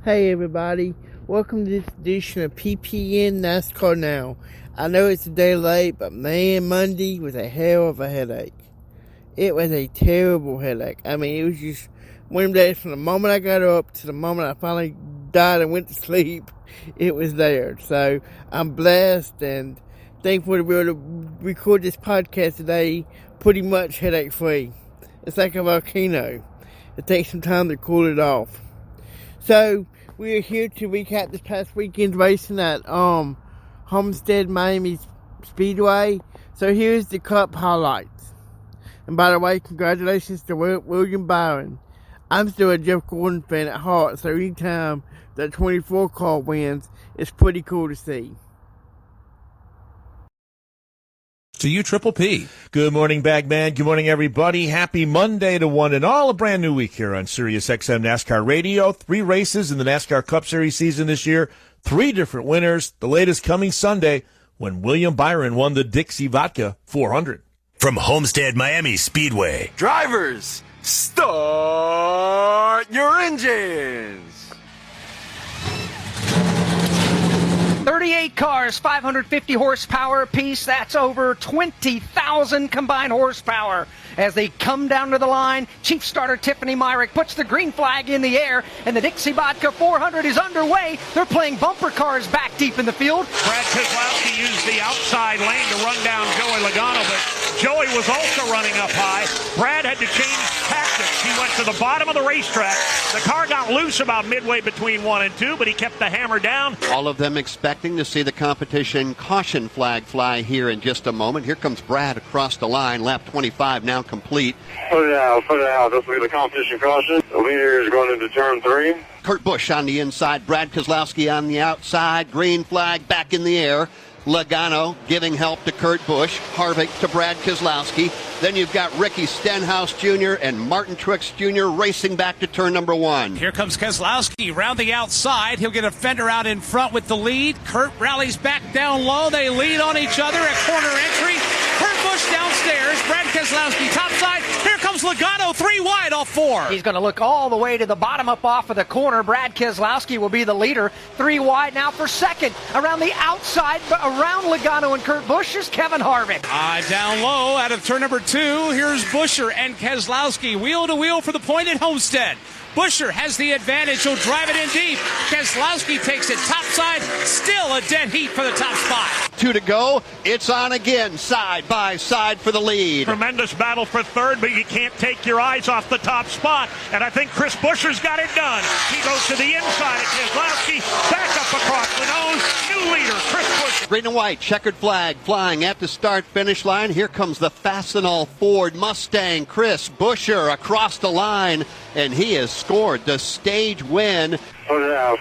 Hey everybody, welcome to this edition of PPN NASCAR Now. I know it's a day late, but man, Monday was a hell of a headache. It was a terrible headache. I mean, it was just one of them days from the moment I got up to the moment I finally died and went to sleep, it was there. So I'm blessed and thankful to be able to record this podcast today pretty much headache free. It's like a volcano. It takes some time to cool it off. So, we are here to recap this past weekend's racing at Homestead, Miami Speedway. So, here's the Cup highlights. And by the way, congratulations to William Byron. I'm still a Jeff Gordon fan at heart, so anytime that 24 car wins, it's pretty cool to see. To you, Triple P. Good morning, Bagman. Good morning, everybody. Happy Monday to one and all. A brand new week here on Sirius XM NASCAR Radio. 3 races in the NASCAR Cup Series season this year. 3 different winners. The latest coming Sunday when William Byron won the Dixie Vodka 400. From Homestead, Miami Speedway. Drivers, start your engines. 38 cars, 550 horsepower apiece. That's over 20,000 combined horsepower. As they come down to the line, Chief Starter Tiffany Myrick puts the green flag in the air, and the Dixie Vodka 400 is underway. They're playing bumper cars back deep in the field. Brad Keselowski used the outside lane to run down Joey Logano, but Joey was also running up high. Brad had to change tactics. He went to the bottom of the racetrack. The car got loose about midway between 1 and 2, but he kept the hammer down. All of them expecting to see the competition caution flag fly here in just a moment. Here comes Brad across the line. Lap 25 now complete. Put it out. This will be the competition caution. The leader is going into turn 3. Kurt Busch on the inside. Brad Keselowski on the outside. Green flag back in the air. Logano giving help to Kurt Busch. Harvick to Brad Keselowski. Then you've got Ricky Stenhouse Jr. and Martin Truex Jr. racing back to turn number 1. Here comes Keselowski round the outside. He'll get a fender out in front with the lead. Kurt rallies back down low. They lead on each other at corner entry. Kurt Busch downstairs. Brad Keselowski topside. Here comes Logano 3 wide off 4. He's going to look all the way to the bottom up off of the corner. Brad Keselowski will be the leader. 3 wide now for second. Around the outside, but around Logano and Kurt Busch is Kevin Harvick. Down low out of turn number 2. Here's Buescher and Keselowski wheel to wheel for the point at Homestead. Buescher has the advantage. He'll drive it in deep. Keselowski takes it topside. Still a dead heat for the top spot. 2 to go. It's on again, side by side for the lead. Tremendous battle for third, but you can't take your eyes off the top spot. And I think Chris Buescher's got it done. He goes to the inside of Keselowski. Back up across the nose. New leader, Chris Buescher. Green and white, checkered flag flying at the start-finish line. Here comes the Fastenal Ford Mustang. Chris Buescher across the line, and he has scored the stage win. Put it out.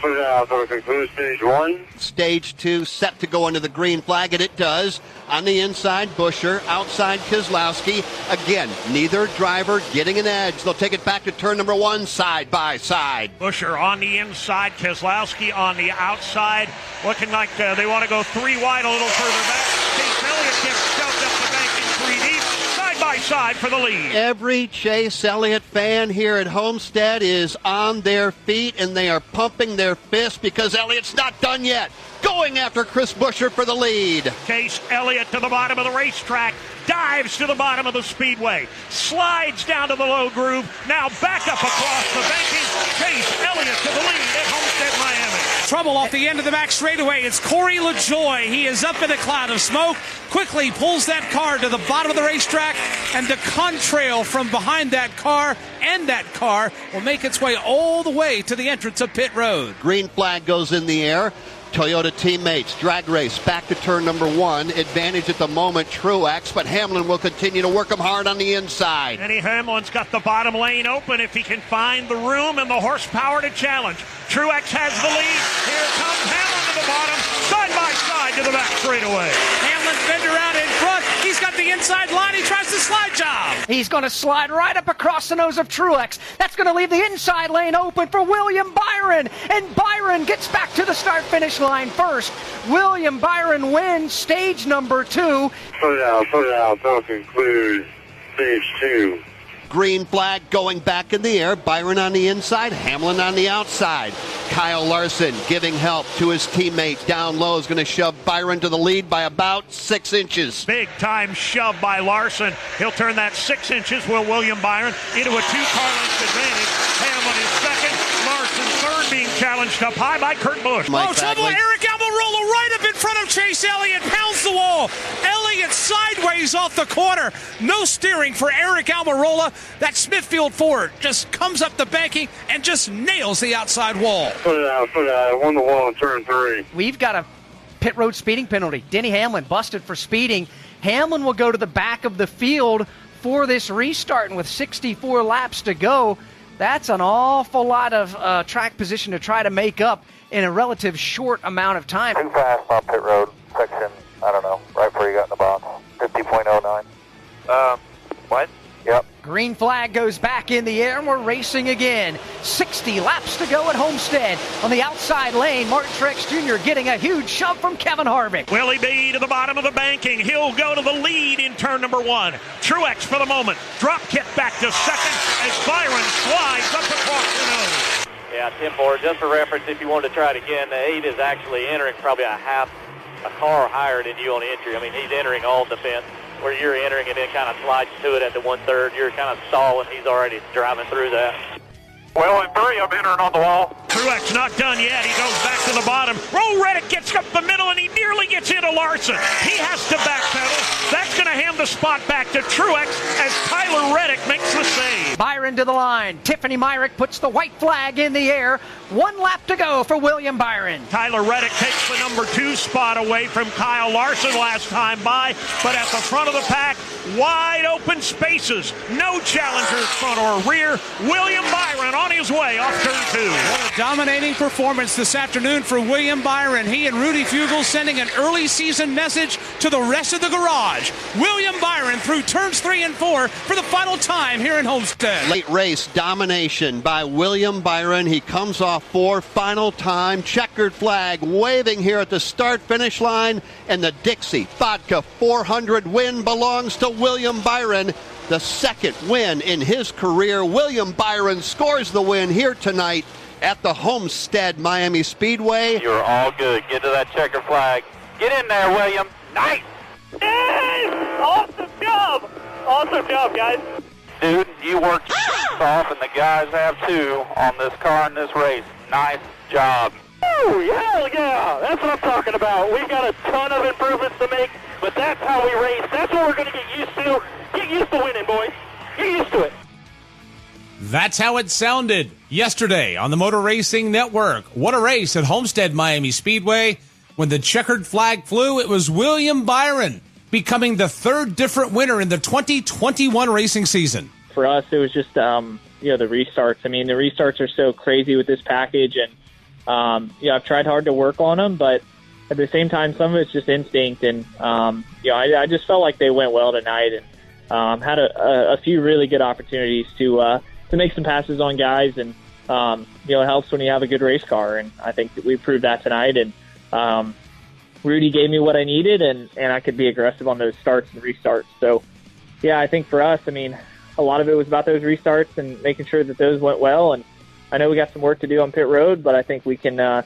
So we conclude stage 1. Stage 2 set to go into the green flag, and it does. On the inside, Buescher. Outside, Keselowski. Again, neither driver getting an edge. They'll take it back to turn number 1, side by side. Buescher on the inside, Keselowski on the outside. Looking like they want to go 3 wide a little further back. Chase Elliott gets shoved up the bank in 3 deep. Side by side for the lead. Every Chase Elliott fan here at Homestead is on their feet, and they are pumping their fists because Elliott's not done yet. Going after Chris Buescher for the lead. Chase Elliott to the bottom of the racetrack. Dives to the bottom of the speedway. Slides down to the low groove. Now back up across the banking. Chase Elliott to the lead at Homestead, Miami. Trouble off the end of the back straightaway. It's Corey LaJoie. He is up in a cloud of smoke. Quickly pulls that car to the bottom of the racetrack, and the contrail from behind that car and that car will make its way all the way to the entrance of pit road. Green flag goes in the air. Toyota teammates, drag race, back to turn number 1. Advantage at the moment, Truex, but Hamlin will continue to work him hard on the inside. Eddie Hamlin's got the bottom lane open if he can find the room and the horsepower to challenge. Truex has the lead. Here comes Hamlin to the bottom, side by side to the back straightaway. Hamlin fender out in front. He's got the inside line. He tries the slide job. He's going to slide right up across the nose of Truex. That's going to leave the inside lane open for William Byron. And Byron gets back to the start-finish line first. William Byron wins stage number 2. Put it out. That'll conclude stage 2. Green flag going back in the air. Byron on the inside, Hamlin on the outside. Kyle Larson giving help to his teammate down low is going to shove Byron to the lead by about 6 inches. Big time shove by Larson. He'll turn that 6 inches, will William Byron, into a 2-car length advantage. Hamlin is second. Larson third, being challenged up high by Kurt Busch. Trouble. Eric Almirola right up in front of Chase Elliott. Pounds the wall. Elliott sideways off the corner. No steering for Eric Almirola. That Smithfield Ford just comes up the banking and just nails the outside wall. Put it out. Won the wall in turn 3. We've got a pit road speeding penalty. Denny Hamlin busted for speeding. Hamlin will go to the back of the field for this restart, and with 64 laps to go, that's an awful lot of track position to try to make up in a relative short amount of time. Too fast on pit road section, I don't know, right before you got in the box, 50.09. What? Yep. Green flag goes back in the air, and we're racing again. 60 laps to go at Homestead. On the outside lane, Martin Truex Jr. getting a huge shove from Kevin Harvick. Willie B to the bottom of the banking. He'll go to the lead in turn number 1. Truex for the moment. Drop kick back to second as Byron slides up across the nose. Yeah, Tim Ford, just for reference, if you wanted to try it again, the 8 is actually entering probably a car higher than you on the entry. I mean, he's entering all defense, where you're entering and then kind of slides to it at the 1/3. You're kind of stalling. He's already driving through that. Well, in 3, I'm entering on the wall. Truex not done yet. He goes back to the bottom. Reddick gets up the middle, and he nearly gets into Larson. He has to backpedal. That's going to hand the spot back to Truex as Tyler Reddick makes the save. Byron to the line. Tiffany Myrick puts the white flag in the air. 1 lap to go for William Byron. Tyler Reddick takes the number 2 spot away from Kyle Larson last time by, but at the front of the pack, wide open spaces. No challengers front or rear. William Byron on his way off turn 2. What a dominating performance this afternoon for William Byron. He and Rudy Fugle sending an early season message to the rest of the garage. William Byron through turns 3 and 4 for the final time here in Homestead. Late race domination by William Byron. He comes off 4, final time. Checkered flag waving here at the start-finish line. And the Dixie Vodka 400 win belongs to William Byron. The second win in his career. William Byron scores the win here tonight at the Homestead Miami Speedway. You're all good. Get to that checker flag. Get in there, William. Nice. Yes! Awesome job. Awesome job, guys. Dude, you worked off, and the guys have too on this car in this race. Nice job. Oh, hell yeah. That's what I'm talking about. We've got a ton of improvements to make, but that's how we race. That's what we're going to get used to. Get used to winning, boys. Get used to it. That's how it sounded yesterday on the Motor Racing Network. What a race at Homestead Miami Speedway. When the checkered flag flew, it was William Byron becoming the 3rd different winner in the 2021 racing season. For us, it was just, the restarts. I mean, the restarts are so crazy with this package, and, I've tried hard to work on them, but at the same time, some of it's just instinct, and, I just felt like they went well tonight, and had a few really good opportunities to make some passes on guys, and, it helps when you have a good race car, and I think that we proved that tonight, and Rudy gave me what I needed, and I could be aggressive on those starts and restarts. So, yeah, I think for us, I mean, a lot of it was about those restarts and making sure that those went well. And I know we got some work to do on pit road, but I think we can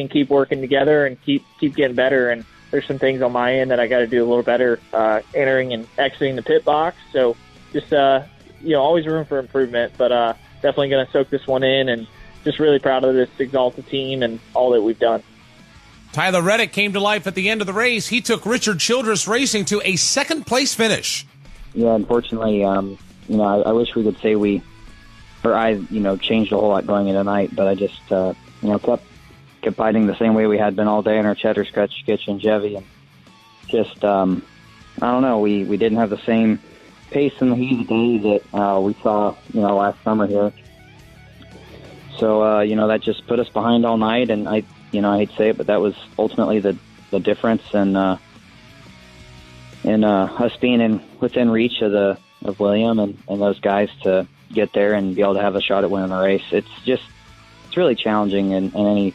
keep working together and keep getting better. And there's some things on my end that I got to do a little better entering and exiting the pit box. So just always room for improvement, but definitely going to soak this one in, and just really proud of this Exalta team and all that we've done. Tyler Reddick came to life at the end of the race. He took Richard Childress Racing to a 2nd-place finish. Yeah, unfortunately, I wish we could say I changed a whole lot going into tonight, but I just, kept fighting the same way we had been all day in our Cheddar, Scratch, Skitch, and Chevy, and just, I don't know, we didn't have the same pace in the heat of the day that we saw, last summer here. So, that just put us behind all night, and I hate to say it, but that was ultimately the difference in us being within reach of William and those guys to get there and be able to have a shot at winning the race. It's really challenging in any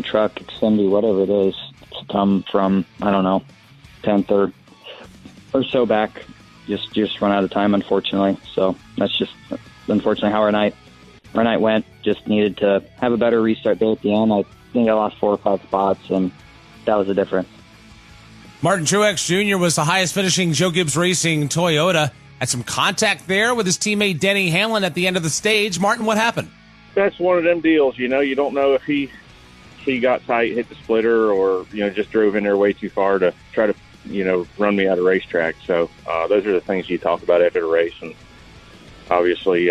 truck, Xfinity, whatever it is, to come from, 10th or so back, just run out of time, unfortunately. So that's just unfortunately how our night. our night went. Just needed to have a better restart there at the end. I think I lost 4 or 5 spots, and that was the difference. Martin Truex Jr. was the highest finishing Joe Gibbs Racing Toyota. Had some contact there with his teammate Denny Hamlin at the end of the stage. Martin, what happened? That's one of them deals, you don't know if he got tight, hit the splitter, or, just drove in there way too far to try to, run me out of racetrack. So those are the things you talk about after the race. And obviously,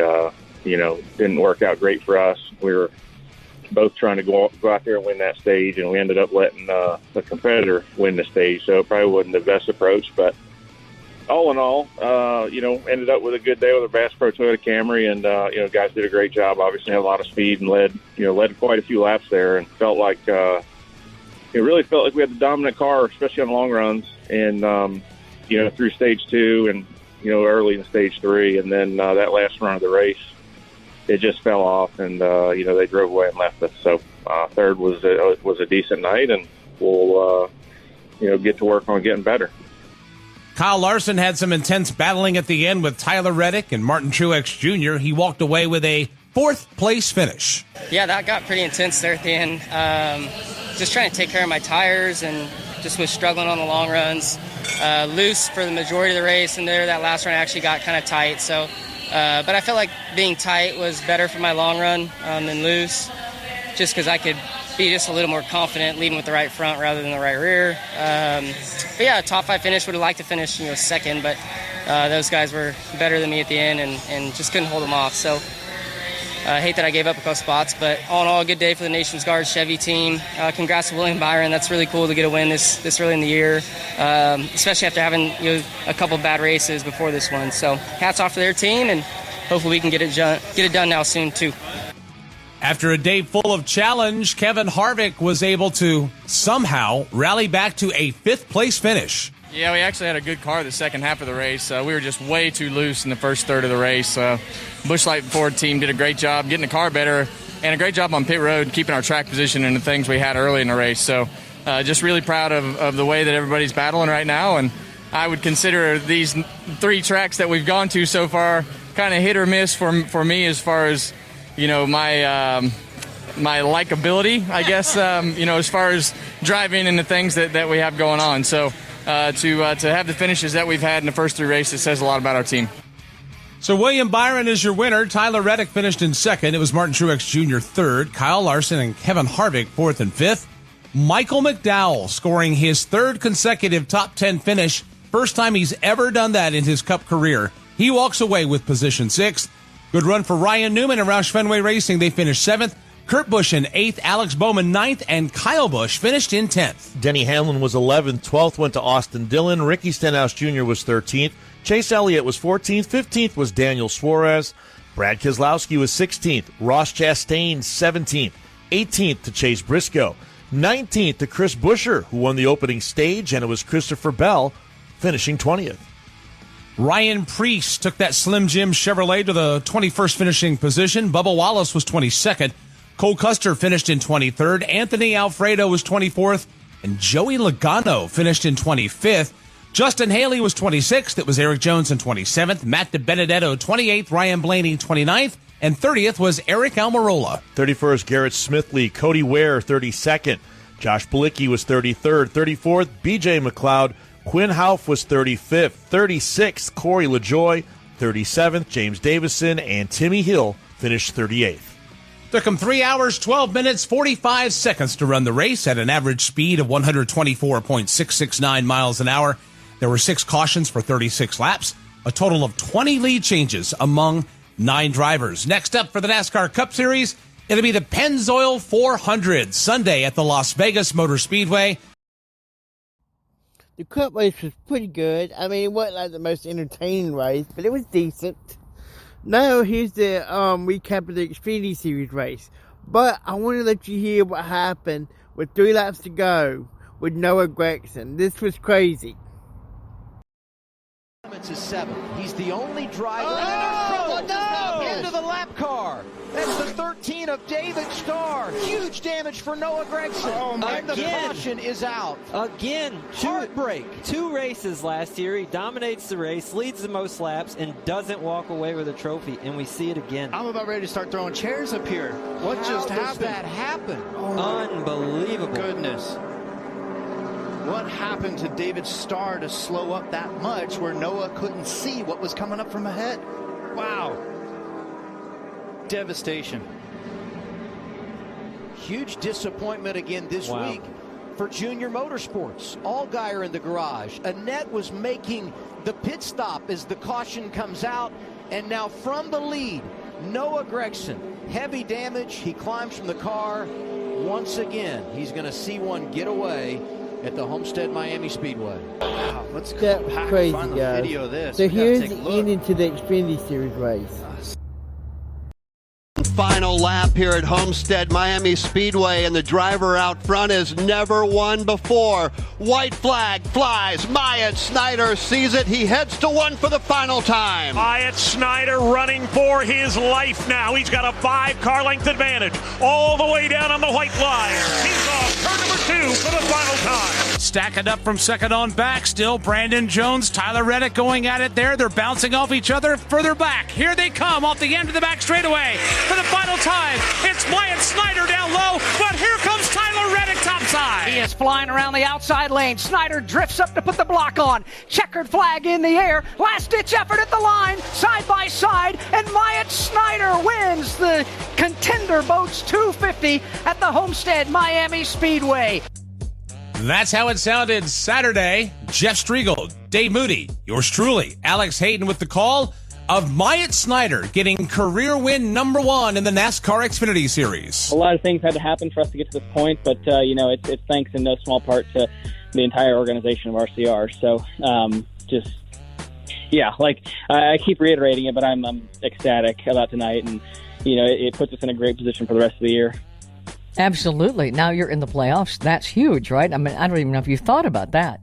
didn't work out great for us. We were both trying to go out there and win that stage, and we ended up letting the competitor win the stage. So it probably wasn't the best approach, but all in all, ended up with a good day with a Bass Pro Toyota Camry, and guys did a great job. Obviously, had a lot of speed and led quite a few laps there, and it really felt like we had the dominant car, especially on long runs, and through stage 2 and early in stage 3, and then that last run of the race, it just fell off, and they drove away and left us. So third was a decent night, and we'll get to work on getting better. Kyle Larson had some intense battling at the end with Tyler Reddick and Martin Truex Jr. He walked away with a 4th place finish. Yeah, that got pretty intense there at the end. Just trying to take care of my tires, and just was struggling on the long runs. Loose for the majority of the race, and there that last run actually got kind of tight. So, but I felt like being tight was better for my long run than loose, just because I could be just a little more confident leading with the right front rather than the right rear. But yeah, top 5 finish. Would have liked to finish second, but those guys were better than me at the end, and just couldn't hold them off. So I hate that I gave up a couple spots, but all in all, a good day for the Nation's Guard Chevy team. Congrats to William Byron. That's really cool to get a win this early in the year, especially after having a couple bad races before this one. So hats off to their team, and hopefully we can get it done now soon too. After a day full of challenge, Kevin Harvick was able to somehow rally back to a 5th place finish. Yeah, we actually had a good car the second half of the race. We were just way too loose in the first third of the race. Busch Light Ford team did a great job getting the car better, and a great job on pit road, keeping our track position and the things we had early in the race. So just really proud of the way that everybody's battling right now. And I would consider these 3 tracks that we've gone to so far kind of hit or miss for me as far as my likability, I guess, as far as driving and the things that we have going on. So to have the finishes that we've had in the first 3 races says a lot about our team. So William Byron is your winner. Tyler Reddick finished in 2nd. It was Martin Truex Jr. 3rd. Kyle Larson and Kevin Harvick 4th and 5th. Michael McDowell scoring his 3rd consecutive top 10 finish. First time he's ever done that in his Cup career. He walks away with position 6th. Good run for Ryan Newman and Roush Fenway Racing. They finished 7th. Kurt Busch in 8th, Alex Bowman 9th, and Kyle Busch finished in 10th. Denny Hamlin was 11th. 12th went to Austin Dillon. Ricky Stenhouse Jr. was 13th. Chase Elliott was 14th. 15th was Daniel Suarez. Brad Keselowski was 16th. Ross Chastain 17th. 18th to Chase Briscoe. 19th to Chris Buescher, who won the opening stage, and it was Christopher Bell finishing 20th. Ryan Preece took that Slim Jim Chevrolet to the 21st finishing position. Bubba Wallace was 22nd. Cole Custer finished in 23rd. Anthony Alfredo was 24th. And Joey Logano finished in 25th. Justin Haley was 26th. It was Eric Jones in 27th. Matt DiBenedetto 28th. Ryan Blaney 29th. And 30th was Eric Almirola. 31st, Garrett Smithley. Cody Ware, 32nd. Josh Bilicki was 33rd. 34th, B.J. McLeod. Quinn Houff was 35th. 36th, Corey LaJoie. 37th, James Davison. And Timmy Hill finished 38th. Took him 3 hours, 12 minutes, 45 seconds to run the race at an average speed of 124.669 miles an hour. There were 6 cautions for 36 laps, a total of 20 lead changes among 9 drivers. Next up for the NASCAR Cup Series, it'll be the Pennzoil 400 Sunday at the Las Vegas Motor Speedway. The Cup race was pretty good. I mean, it wasn't like the most entertaining race, but it was decent. Now, here's the recap of the Xfinity Series race. But I want to let you hear what happened with 3 laps to go with Noah Gragson. This was crazy. It's his 7th. He's the only driver. And there's trouble into the lap car. That's the 13 of David Starr. Huge damage for Noah Gregson. Oh, my and the caution is out. Again, heartbreak. 2 races last year. He dominates the race, leads the most laps, and doesn't walk away with a trophy. And we see it again. I'm about ready to start throwing chairs up here. What just happened? How does that happen? Oh, unbelievable. Goodness. What happened to David Starr to slow up that much where Noah couldn't see what was coming up from ahead? Wow. Devastation. Huge disappointment again this week for Junior Motorsports. Allgaier in the garage. Annette was making the pit stop as the caution comes out. And now from the lead, Noah Gregson. Heavy damage. He climbs from the car. Once again, he's going to see one get away at the Homestead Miami Speedway. Wow, let's go back crazy, and find the guys. video of this. So here's the ending to the Xfinity Series race. Final lap here at Homestead Miami Speedway, and the driver out front has never won before. White flag flies. Myatt Snyder sees it. He heads to one for the final time. Myatt Snyder running for his life now. He's got a 5-car length advantage all the way down on the white line. He's off turn number 2 for the final time. Stacking up from second on back. Still Brandon Jones, Tyler Reddick going at it there. They're bouncing off each other further back. Here they come off the end of the back straightaway. For the final time, it's Myatt Snyder down low, but here comes Tyler Reddick topside. He is flying around the outside lane. Snyder drifts up to put the block on. Checkered flag in the air. Last-ditch effort at the line, side by side, and Myatt Snyder wins the Contender Boats 250 at the Homestead Miami Speedway. That's how it sounded Saturday. Jeff Striegel, Dave Moody, yours truly, Alex Hayden with the call of Myatt Snyder getting career win number 1 in the NASCAR Xfinity Series. A lot of things had to happen for us to get to this point, but, it's thanks in no small part to the entire organization of RCR. So, I keep reiterating it, but I'm ecstatic about tonight, and, it puts us in a great position for the rest of the year. Absolutely. Now you're in the playoffs. That's huge, right? I mean, I don't even know if you've thought about that.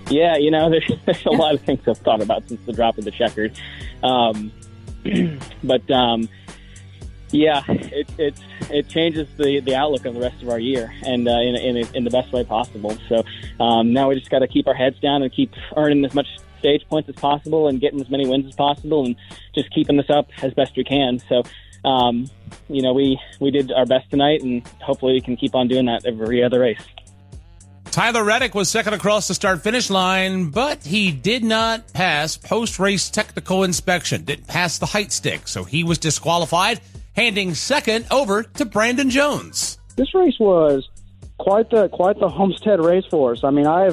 Yeah, there's a lot of things I've thought about since the drop of the checkered. It changes the outlook of the rest of our year, and in the best way possible. So now we just got to keep our heads down and keep earning as much stage points as possible and getting as many wins as possible and just keeping this up as best we can. So, we did our best tonight, and hopefully we can keep on doing that every other race. Tyler Reddick was second across the start-finish line, but he did not pass post-race technical inspection, didn't pass the height stick, so he was disqualified, handing second over to Brandon Jones. This race was quite the Homestead race for us. I mean, I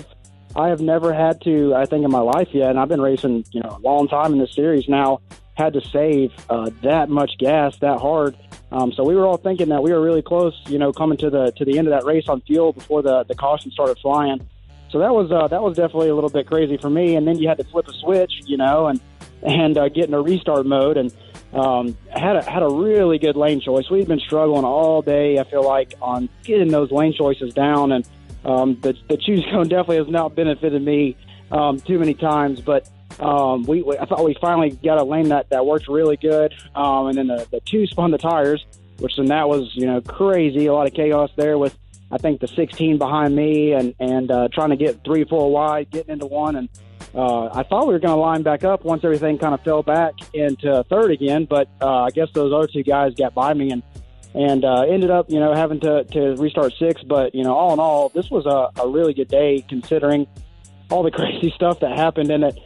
have never had to, I think, in my life yet, and I've been racing, a long time in this series now, had to save that much gas that hard. So we were all thinking that we were really close, coming to the end of that race on fuel before the caution started flying. So that was definitely a little bit crazy for me. And then you had to flip a switch, and get in a restart mode, and had a really good lane choice. We've been struggling all day, I feel like, on getting those lane choices down, and the choose cone definitely has not benefited me too many times, but I thought we finally got a lane that worked really good, and then the 2 spun the tires, which then that was crazy, a lot of chaos there with I think the 16 behind me and trying to get 3 or 4 wide, getting into one, and I thought we were going to line back up once everything kind of fell back into third again, but I guess those other 2 guys got by me and ended up having to restart 6. But all in all, this was a really good day considering all the crazy stuff that happened in it.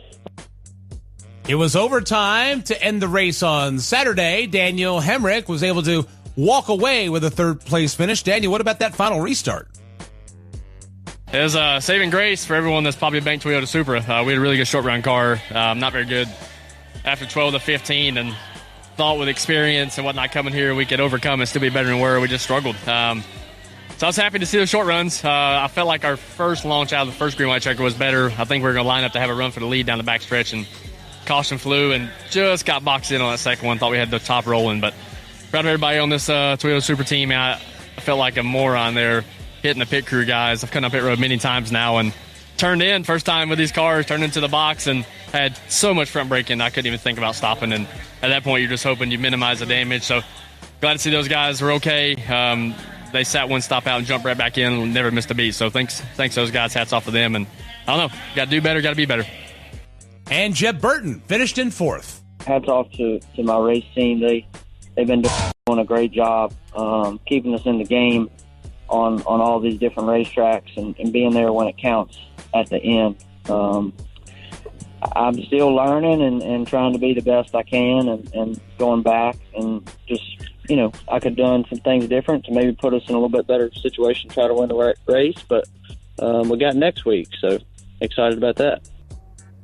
It was overtime to end the race on Saturday. Daniel Hemrick was able to walk away with a third-place finish. Daniel, what about that final restart? It was a saving grace for everyone that's probably banked Toyota Supra. We had a really good short-run car, not very good after 12 to 15, and thought with experience and whatnot coming here, we could overcome and still be better than where we just struggled. So I was happy to see the short runs. I felt like our first launch out of the first green white checker was better. I think we were going to line up to have a run for the lead down the back stretch, and caution flew and just got boxed in on that second one. Thought we had the top rolling, but proud of everybody on this Toyota Supra team. I felt like a moron there hitting the pit crew guys. I've come up pit road many times now, and turned in first time with these cars, turned into the box, and had so much front braking I couldn't even think about stopping. And at that point, you're just hoping you minimize the damage. So glad to see those guys were okay. They sat one stop out and jumped right back in and never missed a beat. So thanks those guys. Hats off to them. And I don't know, got to do better, got to be better. And Jeb Burton finished in fourth. Hats off to my race team. They've been doing a great job keeping us in the game on all these different racetracks and being there when it counts at the end. I'm still learning and trying to be the best I can and going back and just, I could have done some things different to maybe put us in a little bit better situation, try to win the race, but we got next week, so excited about that.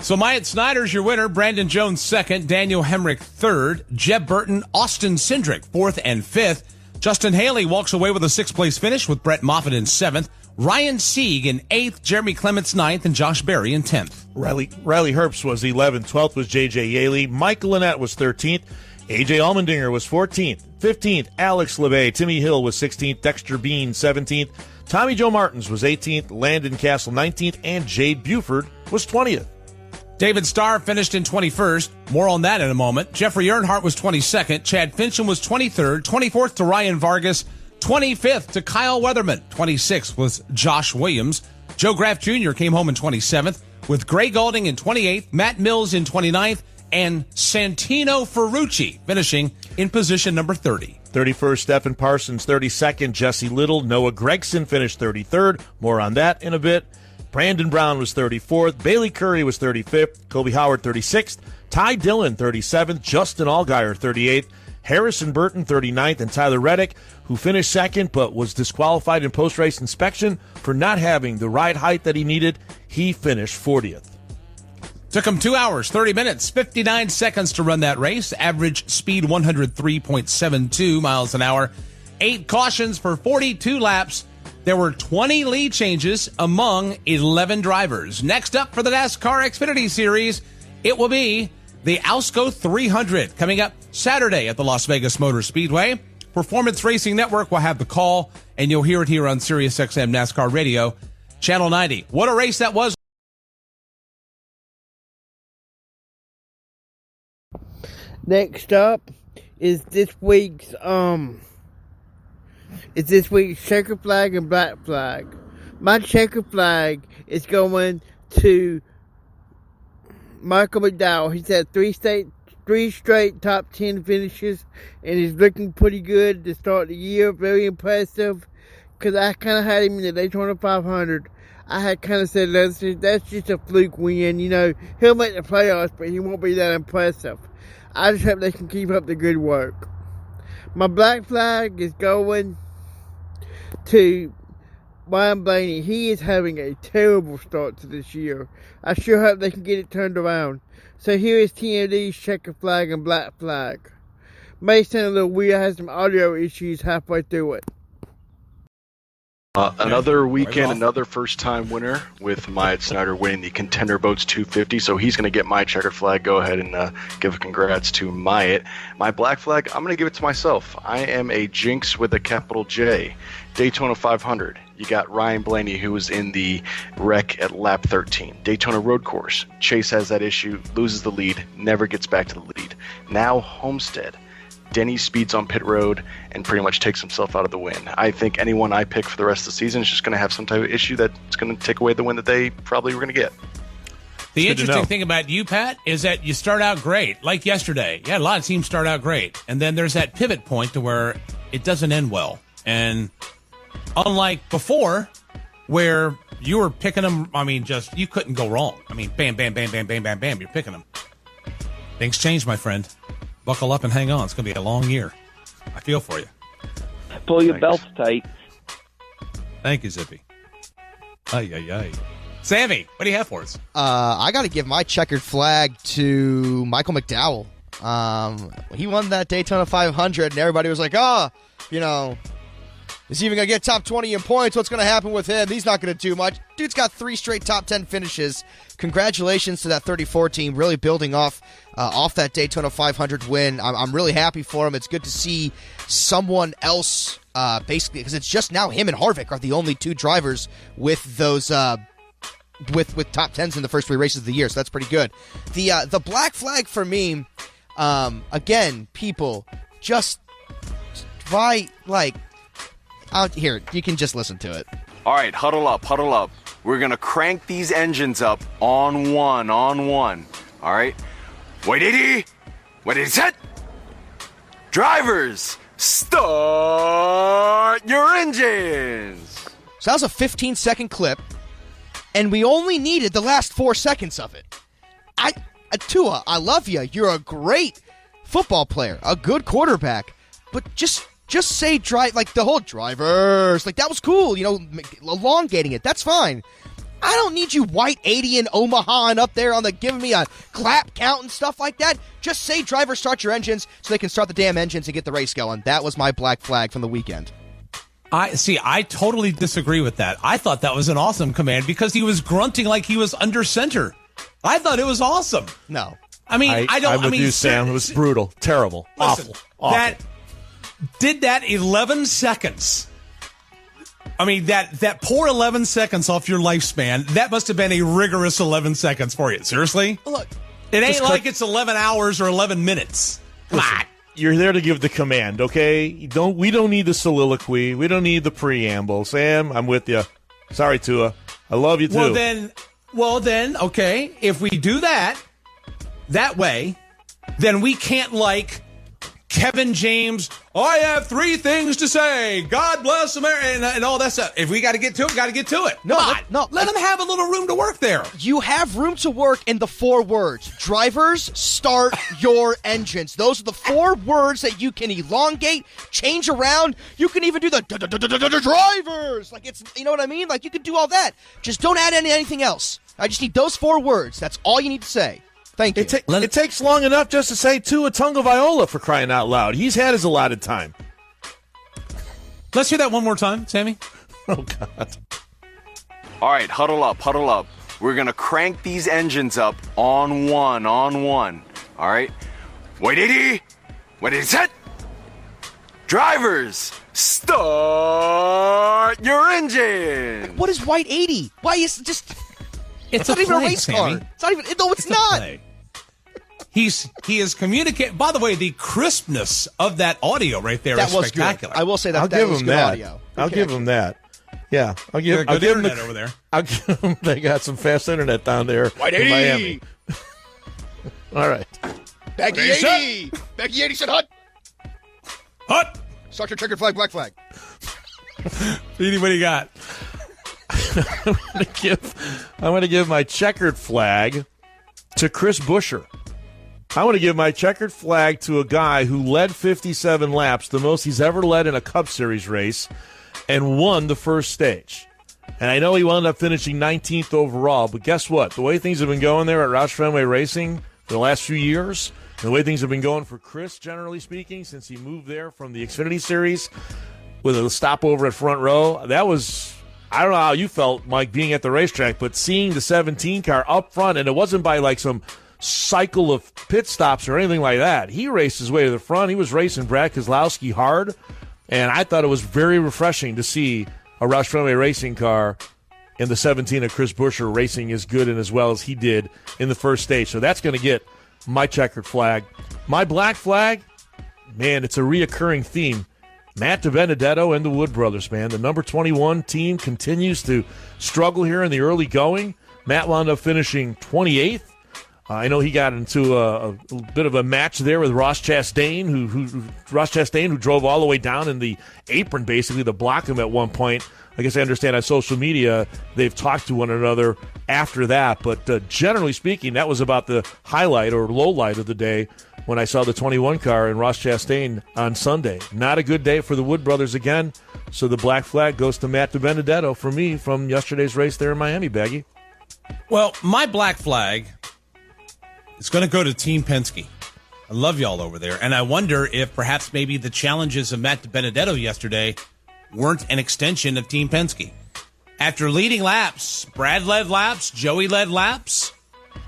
So Myatt Snyder's your winner, Brandon Jones second, Daniel Hemrick third, Jeb Burton, Austin Cindric fourth and fifth. Justin Haley walks away with a sixth-place finish with Brett Moffitt in seventh, Ryan Sieg in eighth, Jeremy Clements ninth, and Josh Berry in 10th. Riley Herbst was 11th, 12th was J.J. Yaley, Michael Lynette was 13th, A.J. Allmendinger was 14th, 15th, Alex LeVay, Timmy Hill was 16th, Dexter Bean 17th, Tommy Joe Martins was 18th, Landon Castle 19th, and Jade Buford was 20th. David Starr finished in 21st. More on that in a moment. Jeffrey Earnhardt was 22nd. Chad Fincham was 23rd. 24th to Ryan Vargas. 25th to Kyle Weatherman. 26th was Josh Williams. Joe Graff Jr. came home in 27th, with Gray Gaulding in 28th, Matt Mills in 29th, and Santino Ferrucci finishing in position number 30. 31st, Stephen Parsons. 32nd, Jesse Little. Noah Gregson finished 33rd. More on that in a bit. Brandon Brown was 34th. Bailey Curry was 35th. Kobe Howard 36th. Ty Dillon 37th. Justin Allgaier 38th. Harrison Burton 39th. And Tyler Reddick, who finished second but was disqualified in post-race inspection for not having the ride height that he needed, he finished 40th. Took him 2 hours, 30 minutes, 59 seconds to run that race. Average speed 103.72 miles an hour. 8 cautions for 42 laps. There were 20 lead changes among 11 drivers. Next up for the NASCAR Xfinity Series, it will be the Alsco 300 coming up Saturday at the Las Vegas Motor Speedway. Performance Racing Network will have the call, and you'll hear it here on SiriusXM NASCAR Radio, Channel 90. What a race that was. Next up is this week's checker flag and black flag. My checker flag is going to Michael McDowell. He's had three straight top 10 finishes, and he's looking pretty good to start the year. Very impressive, because I kind of had him in the Daytona 500. I had kind of said that's just a fluke win. He'll make the playoffs, but he won't be that impressive. I just hope they can keep up the good work. My black flag is going to Ryan Blaney. He is having a terrible start to this year. I sure hope they can get it turned around. So here is TMD's checker flag and black flag. May sound a little weird. I had some audio issues halfway through it. Another weekend, another first-time winner with Myatt Snyder winning the Contender Boats 250. So he's going to get my checkered flag. Go ahead and give a congrats to Myatt. My black flag, I'm going to give it to myself. I am a jinx with a capital J. Daytona 500. You got Ryan Blaney, who was in the wreck at lap 13. Daytona Road Course. Chase has that issue, loses the lead, never gets back to the lead. Now Homestead. Denny speeds on pit road and pretty much takes himself out of the win. I think anyone I pick for the rest of the season is just going to have some type of issue that's going to take away the win that they probably were going to get. The interesting thing about you, Pat, is that you start out great, like yesterday. Yeah, a lot of teams start out great. And then there's that pivot point to where it doesn't end well. And unlike before, where you were picking them, you couldn't go wrong. Bam, bam, bam, bam, bam, bam, bam, you're picking them. Things change, my friend. Buckle up and hang on. It's going to be a long year. I feel for you. Pull your belts tight. Thank you, Zippy. Ay. Sammy, what do you have for us? I got to give my checkered flag to Michael McDowell. He won that Daytona 500, and everybody was like, is he even going to get top 20 in points? What's going to happen with him? He's not going to do much. Dude's got 3 straight top 10 finishes. Congratulations to that 34 team, really building off that Daytona 500 win. I'm really happy for him. It's good to see someone else, basically, because it's just now him and Harvick are the only 2 drivers with those with top 10s in the first 3 races of the year, so that's pretty good. The black flag for me, again, people, just try, like, out here, you can just listen to it. All right, huddle up, huddle up. We're going to crank these engines up on one. All right? Wait, 80. Wait, 80, set. Drivers, start your engines. So that was a 15-second clip, and we only needed the last 4 seconds of it. Tua, I love you. You're a great football player, a good quarterback, but just say drive, like the whole drivers, like that was cool, elongating it. That's fine. I don't need you white 80 and Omaha and up there on the giving me a clap count and stuff like that. Just say drivers start your engines so they can start the damn engines and get the race going. That was my black flag from the weekend. I totally disagree with that. I thought that was an awesome command because he was grunting like he was under center. I thought it was awesome. No. I'm with you, Sam. It was brutal. Terrible. Listen, Awful. That did that 11 seconds. I mean, that poor 11 seconds off your lifespan, that must have been a rigorous 11 seconds for you. Seriously? Look. It ain't like it's 11 hours or 11 minutes. Come on. You're there to give the command, okay? We don't need the soliloquy. We don't need the preamble. Sam, I'm with you. Sorry, Tua. I love you, too. Well, then, okay, if we do that way, then we can't, like, Kevin James, I have 3 things to say. God bless America, and all that stuff. If we got to get to it, got to get to it. No, let them have a little room to work there. You have room to work in the 4 words. Drivers, start your engines. Those are the 4 words that you can elongate, change around. You can even do the drivers. Like, it's, you know what I mean? Like, you can do all that. Just don't add anything else. I just need those 4 words. That's all you need to say. Thank you. It takes long enough just to say Tua Tagovailoa, for crying out loud. He's had his allotted time. Let's hear that one more time, Sammy. Oh, God. All right, huddle up, huddle up. We're going to crank these engines up on one. All right? Wait, 80. Wait, 80, set. Drivers, start your engine. What is white 80? Why is it just... It's not a even play, a race Sammy. car. It's not even... No, it's not. Play. He is communicating. By the way, the crispness of that audio right there is spectacular. Good. I will say that. I'll give him that. Audio. I'll give him that. Yeah, I'll give good him internet over there. I'll give him. They got some fast internet down there White in 80. Miami. All right. Baggy 80. Baggy 80 said hut. Hut. Start your checkered flag, black flag. Edie, what do you got? I'm going to give my checkered flag to Chris Buescher. I want to give my checkered flag to a guy who led 57 laps, the most he's ever led in a Cup Series race, and won the first stage. And I know he wound up finishing 19th overall, but guess what? The way things have been going there at Roush Fenway Racing for the last few years, the way things have been going for Chris, generally speaking, since he moved there from the Xfinity Series with a stopover at front row, that was... I don't know how you felt, Mike, being at the racetrack, but seeing the 17 car up front, and it wasn't by like some cycle of pit stops or anything like that. He raced his way to the front. He was racing Brad Keselowski hard, and I thought it was very refreshing to see a Roush Fenway Racing car in the 17 of Chris Buescher racing as good and as well as he did in the first stage. So that's going to get my checkered flag. My black flag, man, it's a reoccurring theme. Matt DiBenedetto and the Wood brothers, man. The number 21 team continues to struggle here in the early going. Matt wound up finishing 28th. I know he got into a bit of a match there with Ross Chastain, who drove all the way down in the apron, basically, to block him at one point. I guess I understand on social media they've talked to one another after that. But generally speaking, that was about the highlight or low light of the day when I saw the 21 car and Ross Chastain on Sunday. Not a good day for the Wood brothers again. So the black flag goes to Matt DiBenedetto for me from yesterday's race there in Miami, Baggy. Well, my black flag is going to go to Team Penske. I love y'all over there. And I wonder if perhaps maybe the challenges of Matt DiBenedetto yesterday weren't an extension of Team Penske. After leading laps, Brad led laps, Joey led laps.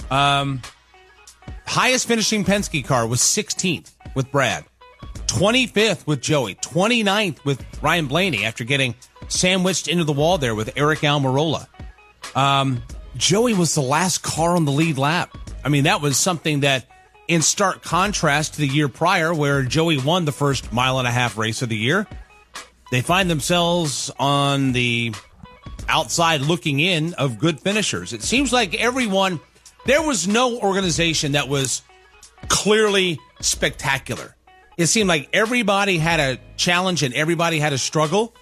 Highest finishing Penske car was 16th with Brad, 25th with Joey, 29th with Ryan Blaney after getting sandwiched into the wall there with Eric Almirola. Joey was the last car on the lead lap. I mean, that was something that in stark contrast to the year prior where Joey won the first mile-and-a-half race of the year. They find themselves on the outside looking in of good finishers. It seems like there was no organization that was clearly spectacular. It seemed like everybody had a challenge and everybody had a struggle.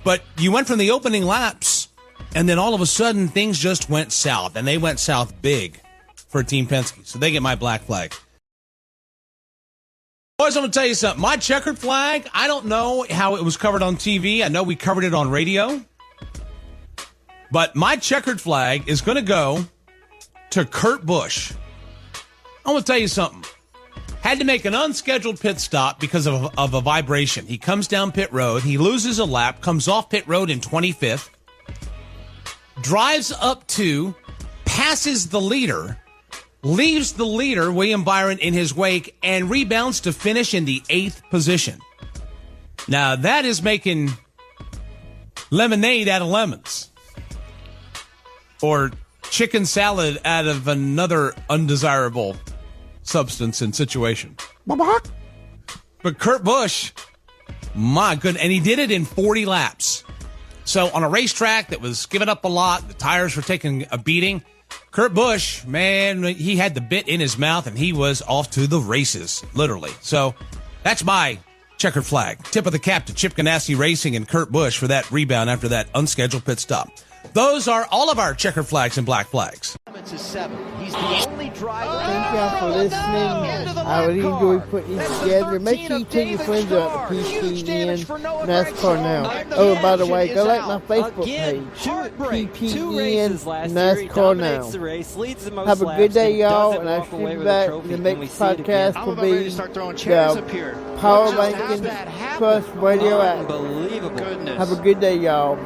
But you went from the opening laps, and then all of a sudden things just went south, and they went south big for Team Penske. So they get my black flag. Boys, I'm going to tell you something. My checkered flag, I don't know how it was covered on TV. I know we covered it on radio. But my checkered flag is going to go to Kurt Busch. I'm going to tell you something. Had to make an unscheduled pit stop because of a vibration. He comes down pit road. He loses a lap, comes off pit road in 25th, drives up to, passes the leader, leaves the leader, William Byron, in his wake, and rebounds to finish in the 8th position. Now, that is making lemonade out of lemons. Or chicken salad out of another undesirable substance and situation. But Kurt Busch, my goodness, and he did it in 40 laps. So on a racetrack that was giving up a lot, the tires were taking a beating, Kurt Busch, man, he had the bit in his mouth and he was off to the races, literally. So that's my checkered flag. Tip of the cap to Chip Ganassi Racing and Kurt Busch for that rebound after that unscheduled pit stop. Those are all of our checkered flags and black flags. He's the only driver. Thank y'all for listening. I really enjoy putting these together. Make sure you tell your friends about the PPN NASCAR Now. Oh, by the way, go like my Facebook page. PPN NASCAR Now. Have a good day, y'all, and I'll see you back. The next podcast will be the Power Ranking Plus Radio app. Unbelievable. Have a good day, y'all.